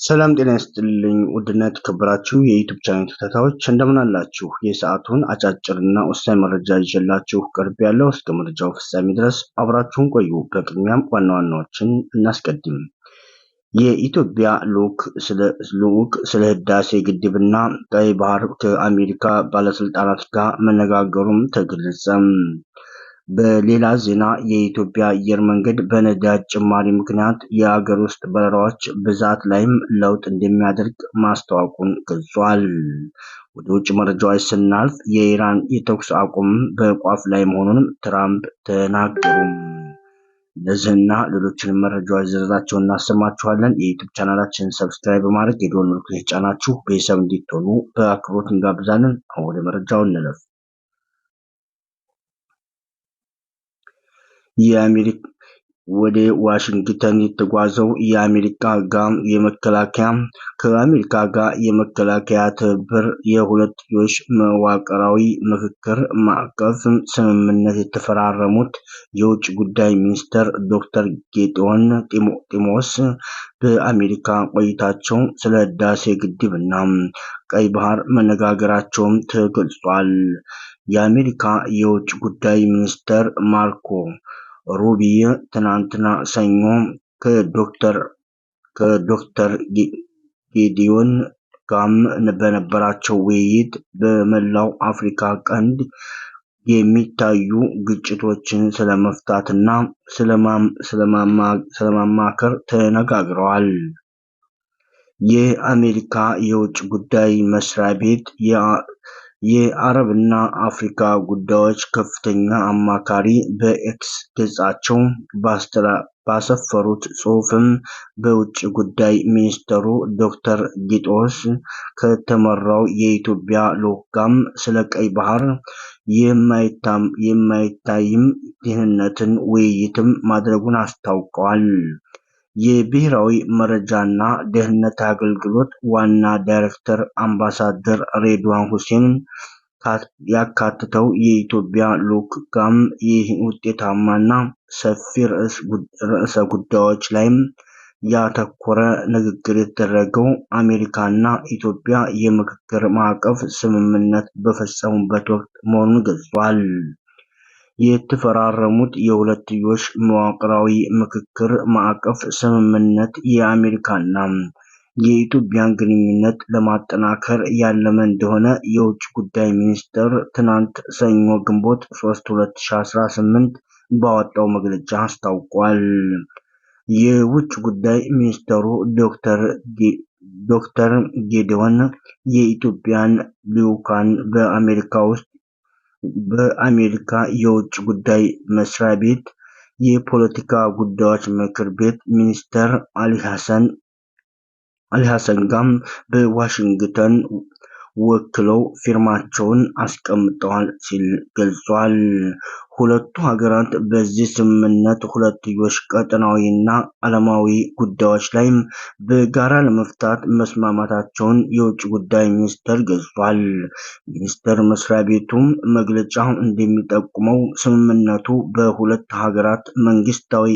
ሰላም ጤና ይስጥልኝ ውድና የተከበራችሁ የዩቲዩብ ቻናል ተከታታዮች እንደምን አላችሁ? የሰዓቱን አጫጭርና ወሳኝ መረጃ ይዤላችሁ ቀርቤያለሁ። እስከ መረጃው ፍጻሜ ድረስ አብራችሁን ቆዩ። በቅድሚያም ዋና ዋናዎችን እናስቀድም። የኢትዮጵያ ልዑክ ስለ ህዳሴ ግድብና ቀይ ባህር ከአሜሪካ ባለስልጣናት ጋር መነጋገሩም ተገለጸ። በሌላ ዜና የኢትዮጵያ አየር መንገድ በነዳጅ ጭማሪ ምክንያት የአገር ውስጥ በረራዎች ብዛት ላይም ለውጥ እንደሚያደርግ ማስታወቁን ገልጿል። ወደ ውጭ መረጃዎች ስናልፍ የኢራን የተኩስ አቁም በቋፍ ላይ መሆኑንም ትራምፕ ተናገሩ። እነዚህና ሌሎችንም መረጃዎች ዝርዝራቸውን እናሰማችኋለን። የዩቲዩብ ቻናላችንን ሰብስክራይብ በማድረግ የደወል ምልክቱን የተጫናችሁ ቤተሰብ እንድትሆኑ በአክብሮት እንጋብዛለን። አሁን ወደ መረጃው እንለፍ። ወደ ዋሽንግተን የተጓዘው ከአሜሪካ ጋር የመከላከያ ትብብር የሁለትዮሽ መዋቅራዊ ምክክር ማዕቀፍ ስምምነት የተፈራረሙት የውጭ ጉዳይ ሚኒስትር ዶክተር ጌዲዮን ጢሞቴዎስ በአሜሪካ ቆይታቸው ስለ ህዳሴ ግድብና ቀይ ባህር መነጋገራቸውም ተገልጿል። የአሜሪካ የውጭ ጉዳይ ሚኒስትር ማርኮ ሩቢዮ ትናንትና ሰኞ ከዶክተር ጌዲዮን ጋር በነበራቸው ውይይት በመላው አፍሪካ ቀንድ የሚታዩ ግጭቶችን ስለመፍታትና ስለማማከር ተነጋግረዋል። የአሜሪካ የውጭ ጉዳይ መስሪያ ቤት የአረብና አፍሪካ ጉዳዮች ከፍተኛ አማካሪ በኤክስ ገጻቸው ባሰፈሩት ጽሑፍም በውጭ ጉዳይ ሚኒስትሩ ዶክተር ጌዲዮን ከተመራው የኢትዮጵያ ልዑክ ጋር ስለ ቀይ ባህር የማይታይም ደህንነትን ውይይትም ማድረጉን አስታውቀዋል። የብሔራዊ መረጃና ደህንነት አገልግሎት ዋና ዳይሬክተር አምባሳደር ሬድዋን ሁሴን ያካተተው የኢትዮጵያ ልዑክ ጋር ይህ ውጤታማና ሰፊ ርዕሰ ጉዳዮች ላይም ያተኮረ ንግግር የተደረገው አሜሪካና ኢትዮጵያ የምክክር ማዕቀፍ ስምምነት በፈጸሙበት ወቅት መሆኑን ገልጿል። የተፈራረሙት የሁለትዮሽ መዋቅራዊ ምክክር ማዕቀፍ ስምምነት የአሜሪካና የኢትዮጵያን ግንኙነት ለማጠናከር ያለመ እንደሆነ የውጭ ጉዳይ ሚኒስቴር ትናንት ሰኞ ግንቦት 3 2018 ባወጣው መግለጫ አስታውቋል። የውጭ ጉዳይ ሚኒስትሩ ዶክተር ጌዲዮን የኢትዮጵያን ልዑካን በአሜሪካ የውጭ ጉዳይ መስሪያ ቤት የፖለቲካ ጉዳዮች ምክር ቤት ሚኒስትር አሊሐሰን ጋር በዋሽንግተን ወክለው ፊርማቸውን አስቀምጠዋል ሲል ገልጿል። ሁለቱ ሀገራት በዚህ ስምምነት ሁለትዮሽ ቀጠናዊና ዓለማዊ ጉዳዮች ላይ በጋራ ለመፍታት መስማማታቸውን የውጭ ጉዳይ ሚኒስቴር ገልጿል። ሚኒስቴር መስሪያ ቤቱም መግለጫው እንደሚጠቁመው ስምምነቱ በሁለት ሀገራት መንግስታዊ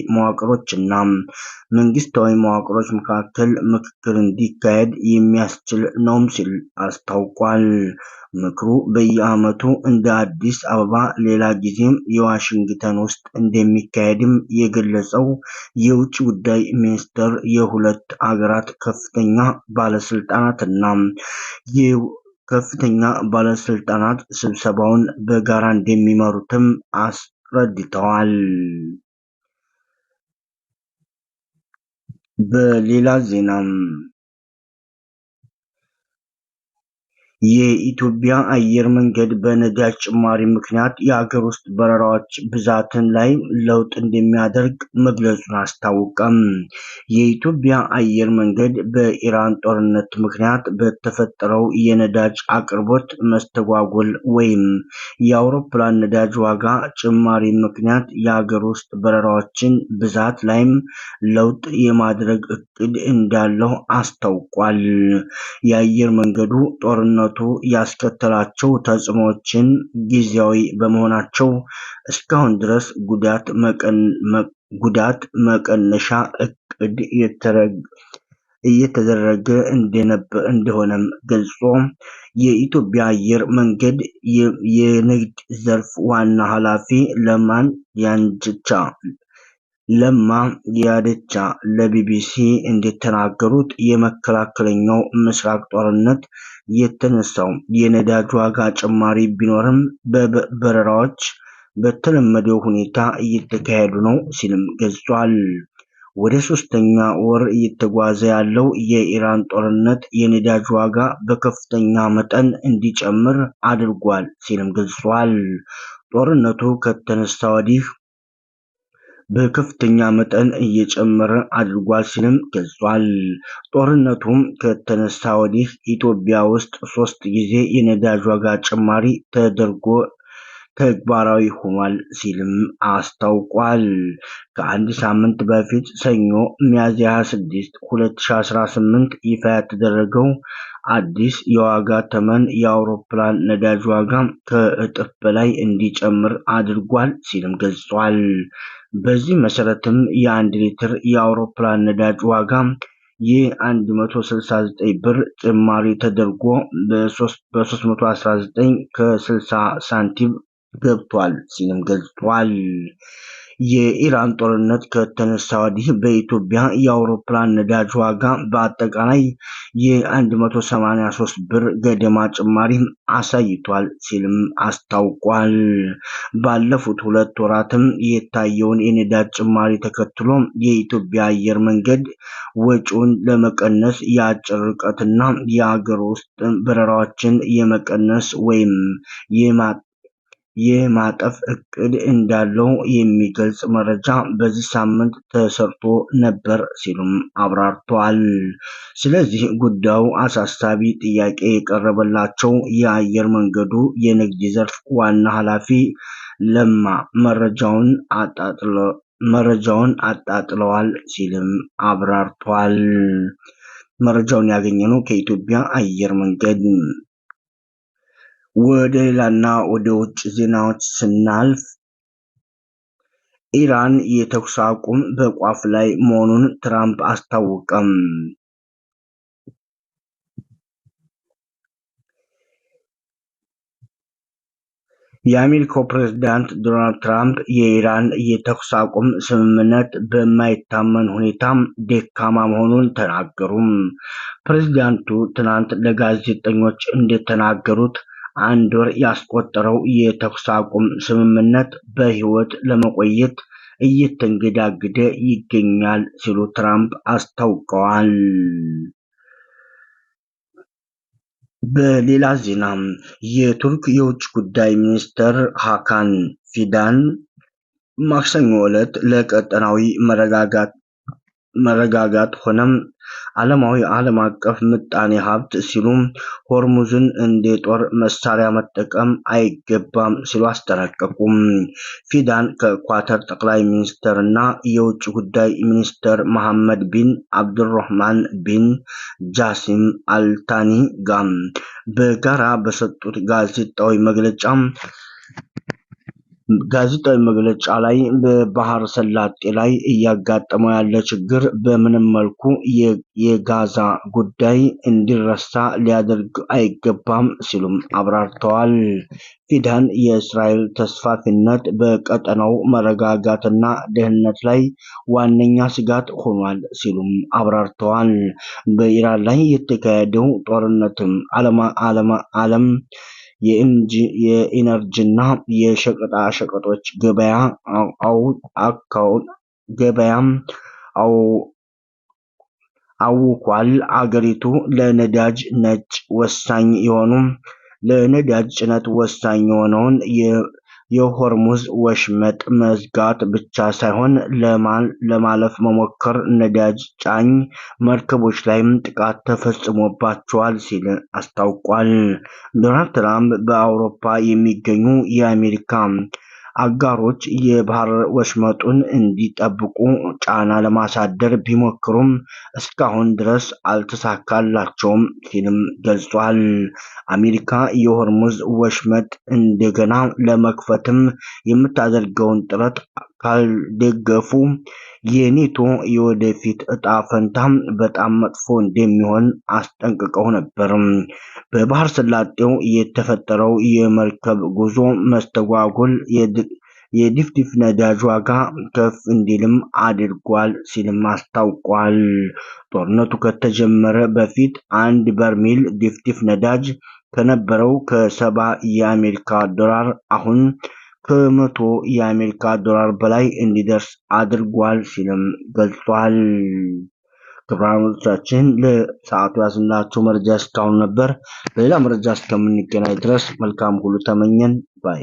መዋቅሮች መካከል ምክክር እንዲካሄድ የሚያስችል ነው ሲል አስታውቋል። ምክሩ በየዓመቱ እንደ አዲስ አበባ ሌላ ጊዜም የዋሽንግተን ውስጥ እንደሚካሄድም የገለጸው የውጭ ጉዳይ ሚኒስቴር የሁለት አገራት ከፍተኛ ባለስልጣናት ስብሰባውን በጋራ እንደሚመሩትም አስረድተዋል። በሌላ ዜና የኢትዮጵያ አየር መንገድ በነዳጅ ጭማሪ ምክንያት የአገር ውስጥ በረራዎች ብዛትን ላይ ለውጥ እንደሚያደርግ መግለጹን አስታወቀም። የኢትዮጵያ አየር መንገድ በኢራን ጦርነት ምክንያት በተፈጠረው የነዳጅ አቅርቦት መስተጓጎል ወይም የአውሮፕላን ነዳጅ ዋጋ ጭማሪ ምክንያት የአገር ውስጥ በረራዎችን ብዛት ላይም ለውጥ የማድረግ እቅድ እንዳለው አስታውቋል። የአየር መንገዱ ጦርነቱ ያስከተላቸው ተጽዕኖዎችን ጊዜያዊ በመሆናቸው እስካሁን ድረስ ጉዳት መቀነሻ እቅድ እየተደረገ እንደሆነም ገልጾ የኢትዮጵያ አየር መንገድ የንግድ ዘርፍ ዋና ኃላፊ ለማ ያደቻ ለቢቢሲ እንደተናገሩት የመካከለኛው ምስራቅ ጦርነት የተነሳው የነዳጅ ዋጋ ጭማሪ ቢኖርም በበረራዎች በተለመደው ሁኔታ እየተካሄዱ ነው ሲልም ገልጿል። ወደ ሶስተኛ ወር እየተጓዘ ያለው የኢራን ጦርነት የነዳጅ ዋጋ በከፍተኛ መጠን እንዲጨምር አድርጓል ሲልም ገልጿል። ጦርነቱ ከተነሳ ወዲህ በከፍተኛ መጠን እየጨመረ አድርጓል ሲልም ገልጿል። ጦርነቱም ከተነሳ ወዲህ ኢትዮጵያ ውስጥ 3 ጊዜ የነዳጅ ዋጋ ጭማሪ ተደርጎ ተግባራዊ ሆኗል ሲልም አስታውቋል። ከአንድ ሳምንት በፊት ሰኞ ሚያዝያ 26 2018 ይፋ የተደረገው አዲስ የዋጋ ተመን የአውሮፕላን ነዳጅ ዋጋ ከእጥፍ በላይ እንዲጨምር አድርጓል ሲልም ገልጿል። በዚህ መሰረትም የ1 ሊትር የአውሮፕላን ነዳጅ ዋጋ የ169 ብር ጭማሪ ተደርጎ በ319 ከ60 ሳንቲም ገብቷል ሲልም ገልጿል። የኢራን ጦርነት ከተነሳ ወዲህ በኢትዮጵያ የአውሮፕላን ነዳጅ ዋጋ በአጠቃላይ የ183 ብር ገደማ ጭማሪ አሳይቷል ሲልም አስታውቋል። ባለፉት 2 ወራትም የታየውን የነዳጅ ጭማሪ ተከትሎ የኢትዮጵያ አየር መንገድ ወጪውን ለመቀነስ የአጭር ርቀትና የአገር ውስጥ በረራዎችን የመቀነስ ወይም የማጠፍ እቅድ እንዳለው የሚገልጽ መረጃ በዚህ ሳምንት ተሰርቶ ነበር ሲሉም አብራርተዋል። ስለዚህ ጉዳዩ አሳሳቢ ጥያቄ የቀረበላቸው የአየር መንገዱ የንግድ ዘርፍ ዋና ኃላፊ ለማ መረጃውን አጣጥለዋል ሲልም አብራርተዋል። መረጃውን ያገኘነው ከኢትዮጵያ አየር መንገድ። ወደ ሌላና ወደ ውጭ ዜናዎች ስናልፍ ኢራን የተኩስ አቁም በቋፍ ላይ መሆኑን ትራምፕ አስታወቀም። የአሜሪካው ፕሬዝዳንት ዶናልድ ትራምፕ የኢራን የተኩስ አቁም ስምምነት በማይታመን ሁኔታ ደካማ መሆኑን ተናገሩ። ፕሬዝዳንቱ ትናንት ለጋዜጠኞች እንደተናገሩት 1 ወር ያስቆጠረው የተኩስ አቁም ስምምነት በሕይወት ለመቆየት እየተንገዳገደ ይገኛል ሲሉ ትራምፕ አስታውቀዋል። በሌላ ዜና የቱርክ የውጭ ጉዳይ ሚኒስትር ሃካን ፊዳን ማክሰኞ ዕለት ለቀጠናዊ መረጋጋት ሆነም ዓለም አቀፍ ምጣኔ ሀብት ሲሉ ሆርሙዝን እንደ ጦር መሳሪያ መጠቀም አይገባም ሲሉ አስጠነቀቁ። ፊዳን ከኳተር ጠቅላይ ሚኒስትር እና የውጭ ጉዳይ ሚኒስትር መሐመድ ቢን አብዱራህማን ቢን ጃሲም አልታኒ ጋር በጋራ በሰጡት ጋዜጣዊ መግለጫ ላይ በባህር ሰላጤ ላይ እያጋጠመው ያለ ችግር በምንም መልኩ የጋዛ ጉዳይ እንዲረሳ ሊያደርግ አይገባም ሲሉም አብራርተዋል። ፊዳን የእስራኤል ተስፋፊነት በቀጠናው መረጋጋትና ደህንነት ላይ ዋነኛ ስጋት ሆኗል ሲሉም አብራርተዋል። በኢራን ላይ የተካሄደው ጦርነትም ዓለም የኢነርጂና የሸቀጣሸቀጦች ገበያም አውኳል። አገሪቱ ለነዳጅ ጭነት ወሳኝ የሆነውን የሆርሙዝ ወሽመጥ መዝጋት ብቻ ሳይሆን ለማለፍ መሞከር ነዳጅ ጫኝ መርከቦች ላይም ጥቃት ተፈጽሞባቸዋል ሲል አስታውቋል። ዶናልድ ትራምፕ በአውሮፓ የሚገኙ የአሜሪካ አጋሮች የባህር ወሽመጡን እንዲጠብቁ ጫና ለማሳደር ቢሞክሩም እስካሁን ድረስ አልተሳካላቸውም ሲልም ገልጿል። አሜሪካ የሆርሙዝ ወሽመጥ እንደገና ለመክፈትም የምታደርገውን ጥረት ካልደገፉ የኔቶ የወደፊት እጣ ፈንታ በጣም መጥፎ እንደሚሆን አስጠንቅቀው ነበር። በባህር ሰላጤው የተፈጠረው የመርከብ ጉዞ መስተጓጎል የድፍድፍ ነዳጅ ዋጋ ከፍ እንዲልም አድርጓል ሲልም አስታውቋል። ጦርነቱ ከተጀመረ በፊት አንድ በርሜል ድፍድፍ ነዳጅ ከነበረው ከ70 የአሜሪካ ዶላር አሁን ከ100 የአሜሪካ ዶላር በላይ እንዲደርስ አድርጓል ሲልም ገልጿል። ክቡራኖቻችን ለሰዓቱ ያዝንላችሁ መረጃ እስካሁን ነበር። በሌላ መረጃ እስከምንገናኝ ድረስ መልካም ሁሉ ተመኘን ባይ